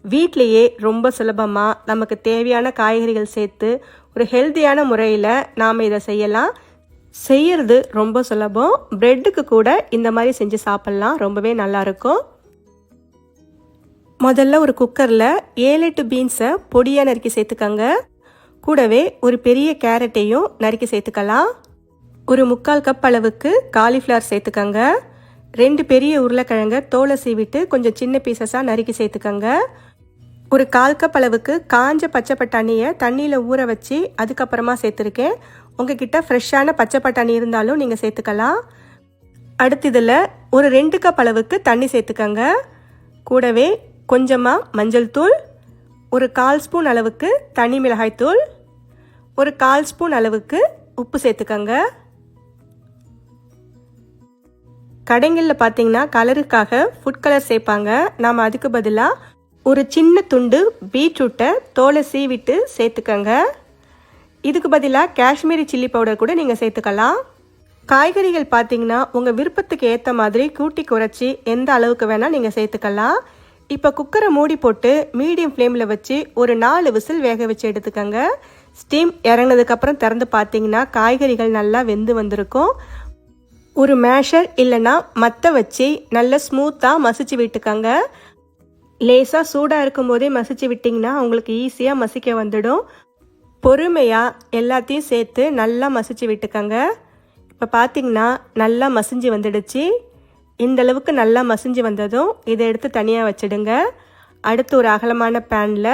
வீட்லேயே ரொம்ப சுலபமாக நமக்கு தேவையான காய்கறிகள் சேர்த்து ஒரு ஹெல்த்தியான முறையில் நாம் இதை செய்யலாம். செய்யறது ரொம்ப சுலபம். பிரெட்டுக்கு கூட இந்த மாதிரி செஞ்சு சாப்பிட்லாம், ரொம்பவே நல்லாயிருக்கும். முதல்ல ஒரு குக்கரில் 7-8 பீன்ஸை பொடியாக நறுக்கி சேர்த்துக்கங்க. கூடவே ஒரு பெரிய கேரட்டையும் நறுக்கி சேர்த்துக்கலாம். ஒரு 3/4 கப் அளவுக்கு காலிஃப்ளவர் சேர்த்துக்கங்க. 2 பெரிய உருளைக்கிழங்க தோலை சீவிட்டு கொஞ்சம் சின்ன பீசஸாக நறுக்கி சேர்த்துக்கங்க. ஒரு 1/4 கப் அளவுக்கு காஞ்ச பச்சை பட்டாணியை தண்ணியில் ஊற வச்சு அதுக்கப்புறமா சேர்த்துருக்கேன். உங்ககிட்ட ஃப்ரெஷ்ஷான பச்சை பட்டாணி இருந்தாலும் நீங்கள் சேர்த்துக்கலாம். அடுத்து இதில் ஒரு 2 கப் அளவுக்கு தண்ணி சேர்த்துக்கங்க. கூடவே கொஞ்சமாக மஞ்சள் தூள், ஒரு 1/4 ஸ்பூன் அளவுக்கு தனி மிளகாய் தூள், ஒரு 1/4 ஸ்பூன் அளவுக்கு உப்பு சேர்த்துக்கங்க. கடைங்களில் பார்த்தீங்கன்னா கலருக்காக ஃபுட் கலர் சேர்ப்பாங்க. நாம் அதுக்கு பதிலாக ஒரு சின்ன துண்டு பீட்ரூட்டை தோலை சீவிட்டு சேர்த்துக்கங்க. இதுக்கு பதிலாக காஷ்மீரி சில்லி பவுடர் கூட நீங்கள் சேர்த்துக்கலாம். காய்கறிகள் பார்த்தீங்கன்னா உங்கள் விருப்பத்துக்கு ஏற்ற மாதிரி கூட்டி குறைச்சி எந்த அளவுக்கு வேணால் நீங்கள் சேர்த்துக்கலாம். இப்போ குக்கரை மூடி போட்டு மீடியம் ஃப்ளேமில் வச்சு ஒரு 4 விசில் வேக வச்சு எடுத்துக்கங்க. ஸ்டீம் இறங்கினதுக்கப்புறம் திறந்து பார்த்தீங்கன்னா காய்கறிகள் நல்லா வெந்து வந்திருக்கும். ஒரு மேஷர் இல்லைன்னா மற்ற வச்சு நல்லா ஸ்மூத்தாக மசிச்சு விட்டுக்கங்க. லேசாக சூடாக இருக்கும்போதே மசிச்சு விட்டிங்கன்னா உங்களுக்கு ஈஸியாக மசிக்க வந்துடும். பொறுமையாக எல்லாத்தையும் சேர்த்து நல்லா மசிச்சு விட்டுக்கங்க. இப்போ பார்த்தீங்கன்னா நல்லா மசிஞ்சு வந்துடுச்சு. இந்தளவுக்கு நல்லா மசிஞ்சு வந்ததும் இதை எடுத்து தனியாக வச்சிடுங்க. அடுத்து ஒரு அகலமான பேனில்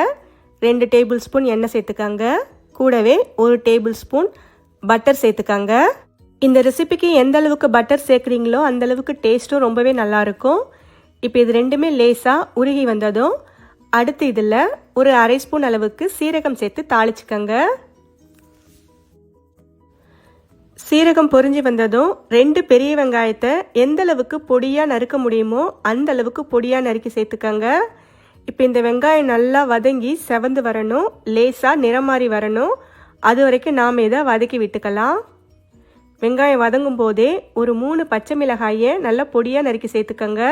2 டேபிள் ஸ்பூன் எண்ணெய் சேர்த்துக்கங்க. கூடவே 1 டேபிள் ஸ்பூன் பட்டர் சேர்த்துக்கங்க. இந்த ரெசிபிக்கு எந்த அளவுக்கு பட்டர் சேர்க்குறீங்களோ அந்தளவுக்கு டேஸ்ட்டும் ரொம்பவே நல்லாயிருக்கும். இப்போ இது ரெண்டுமே லேசாக உருகி வந்ததும் அடுத்து இதில் ஒரு 1/2 ஸ்பூன் அளவுக்கு சீரகம் சேர்த்து தாளிச்சுக்கங்க. சீரகம் பொரிஞ்சு வந்ததும் 2 பெரிய வெங்காயத்தை எந்த அளவுக்கு பொடியாக நறுக்க முடியுமோ அந்த அளவுக்கு பொடியாக நறுக்கி சேர்த்துக்கங்க. இப்போ இந்த வெங்காயம் நல்லா வதங்கி செவந்து வரணும், லேசாக நிறம் மாறி வரணும். அது வரைக்கும் நாம் இதை வதக்கி விட்டுக்கலாம். வெங்காயம் வதங்கும் போதே ஒரு 3 பச்சை மிளகாயை நல்லா பொடியாக நறுக்கி சேர்த்துக்கங்க.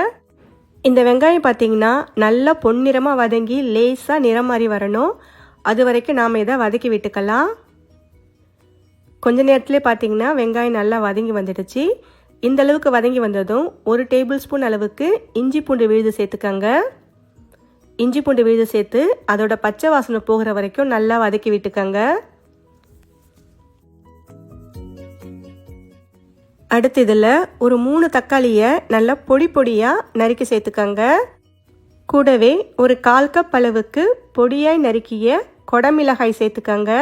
இந்த வெங்காயம் பார்த்தீங்கன்னா நல்லா பொன்னிறமாக வதங்கி லேசாக நிறம் மாறி வரணும். அது வரைக்கும் நாம் இதை வதக்கி விட்டுக்கலாம். கொஞ்ச நேரத்துலேயே பார்த்தீங்கன்னா வெங்காயம் நல்லா வதங்கி வந்துடுச்சு. இந்த அளவுக்கு வதங்கி வந்ததும் 1 டேபிள் ஸ்பூன் அளவுக்கு இஞ்சி பூண்டு விழுது சேர்த்துக்கங்க. இஞ்சி பூண்டு விழுது சேர்த்து அதோட பச்சை வாசனை போகிற வரைக்கும் நல்லா வதக்கி விட்டுக்கங்க. அடுத்து இதில் ஒரு 3 தக்காளியை நல்லா பொடி பொடியாக நறுக்கி சேர்த்துக்கங்க. கூடவே ஒரு 1/4 கப் அளவுக்கு பொடியாய் நறுக்கிய கொடமிளகாய் சேர்த்துக்கங்க.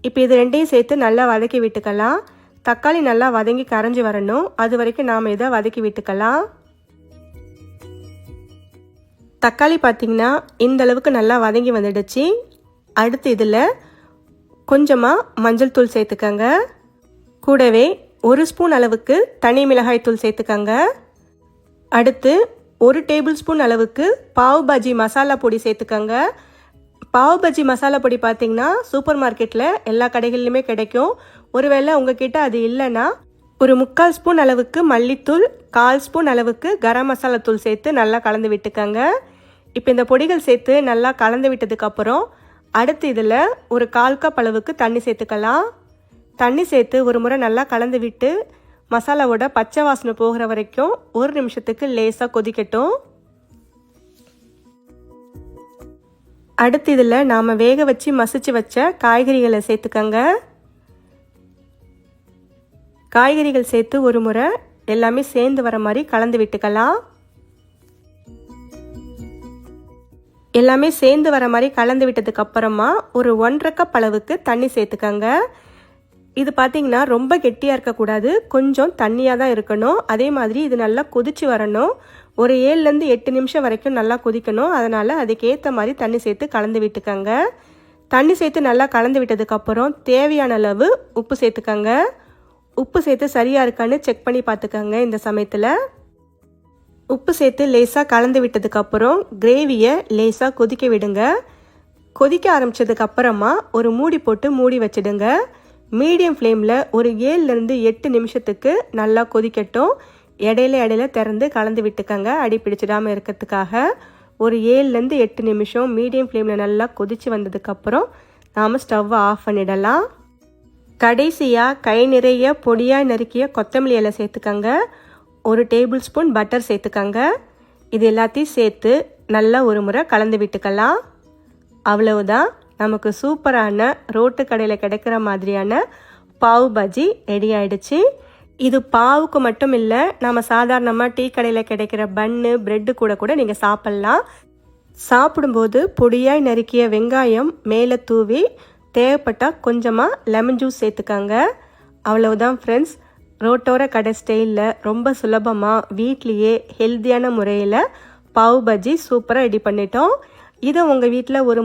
இப்போ இது ரெண்டையும் சேர்த்து நல்லா வதக்கி விட்டுக்கலாம். தக்காளி நல்லா வதங்கி கரைஞ்சி வரணும், அது வரைக்கும் நாம் இதை வதக்கி விட்டுக்கலாம். தக்காளி பார்த்திங்கன்னா இந்த அளவுக்கு நல்லா வதங்கி வந்துடுச்சு. அடுத்து இதில் கொஞ்சமாக மஞ்சள் தூள் சேர்த்துக்கங்க. கூடவே 1 ஸ்பூன் அளவுக்கு தனி மிளகாய் தூள் சேர்த்துக்கங்க. அடுத்து 1 டேபிள் ஸ்பூன் அளவுக்கு பாவ் பாஜி மசாலா பொடி சேர்த்துக்கங்க. பாவ் பாஜி மசாலா பொடி பார்த்தீங்கன்னா சூப்பர் மார்க்கெட்டில் எல்லா கடைகள்லையுமே கிடைக்கும். ஒருவேளை உங்ககிட்ட அது இல்லைன்னா ஒரு 3/4 ஸ்பூன் அளவுக்கு மல்லித்தூள், 1/4 ஸ்பூன் அளவுக்கு கரம் மசாலா தூள் சேர்த்து நல்லா கலந்து விட்டுக்கங்க. இப்போ இந்த பொடிகள் சேர்த்து நல்லா கலந்து விட்டதுக்கப்புறம் அடுத்து இதில் ஒரு 1/4 கப் அளவுக்கு தண்ணி சேர்த்துக்கலாம். தண்ணி சேர்த்து ஒரு முறை நல்லா கலந்து விட்டு மசாலாவோட பச்சை வாசனை போகிற வரைக்கும் 1 நிமிஷத்துக்கு லேசாக கொதிக்கட்டும். அடுத்து இதில் நாம் வேக வச்சு மசிச்சு வச்ச காய்கறிகளை சேர்த்துக்கங்க. காய்கறிகள் சேர்த்து ஒரு முறை எல்லாமே சேர்ந்து வர மாதிரி கலந்து விட்டுக்கலாம். எல்லாமே சேர்ந்து வர மாதிரி கலந்து விட்டதுக்கு அப்புறமா ஒரு 1/2 கப் அளவுக்கு தண்ணி சேர்த்துக்கங்க. இது பார்த்தீங்கன்னா ரொம்ப கெட்டியாக இருக்கக்கூடாது, கொஞ்சம் தண்ணியாக தான் இருக்கணும். அதே மாதிரி இது நல்லா கொதிச்சு வரணும். ஒரு 7லேருந்து 8 நிமிஷம் வரைக்கும் நல்லா கொதிக்கணும். அதனால் அதுக்கேற்ற மாதிரி தண்ணி சேர்த்து கலந்து விட்டுக்கங்க. தண்ணி சேர்த்து நல்லா கலந்து விட்டதுக்கப்புறம் தேவையான அளவு உப்பு சேர்த்துக்கங்க. உப்பு சேர்த்து சரியாக இருக்கான்னு செக் பண்ணி பார்த்துக்கங்க. இந்த சமயத்தில் உப்பு சேர்த்து லேசாக கலந்து விட்டதுக்கப்புறம் கிரேவியை லேசாக கொதிக்க விடுங்க. கொதிக்க ஆரம்பித்ததுக்கப்புறமா ஒரு மூடி போட்டு மூடி வச்சிடுங்க. மீடியம் ஃப்ளேமில் ஒரு 7லேருந்து 8 நிமிஷத்துக்கு நல்லா கொதிக்கட்டும். இடையில திறந்து கலந்து விட்டுக்கங்க, அடி பிடிச்சிடாமல் இருக்கிறதுக்காக. ஒரு 7லேருந்து 8 நிமிஷம் மீடியம் ஃப்ளேமில் நல்லா கொதித்து வந்ததுக்கப்புறம் நாம் ஸ்டவ்வை ஆஃப் பண்ணிடலாம். கடைசியாக கை நிறைய பொடியாக நறுக்கிய கொத்தமல்லி இலை சேர்த்துக்கங்க. 1 டேபிள் ஸ்பூன் பட்டர் சேர்த்துக்கங்க. இது எல்லாத்தையும் சேர்த்து நல்லா ஒரு முறை கலந்து விட்டுக்கலாம். அவ்வளவுதான், நமக்கு சூப்பரான ரோட்டு கடையில் கிடைக்கிற மாதிரியான பாவ் பஜ்ஜி ரெடி ஆயிடுச்சு. இது பாவுக்கு மட்டும் இல்லை, நம்ம சாதாரணமாக டீ கடையில் கிடைக்கிற பன்னு பிரெட்டு கூட நீங்கள் சாப்பிட்லாம். சாப்பிடும்போது பொடியாய் நறுக்கிய வெங்காயம் மேலே தூவி தேவைப்பட்டால் கொஞ்சமாக லெமன் ஜூஸ் சேர்த்துக்கங்க. அவ்வளவுதான் ஃப்ரெண்ட்ஸ், ரோட்டோர கடை ஸ்டைலில் ரொம்ப சுலபமாக வீட்லேயே ஹெல்த்தியான முறையில் பாவ் பஜ்ஜி சூப்பராக ரெடி பண்ணிட்டோம். இதை உங்கள் வீட்டில் ஒரு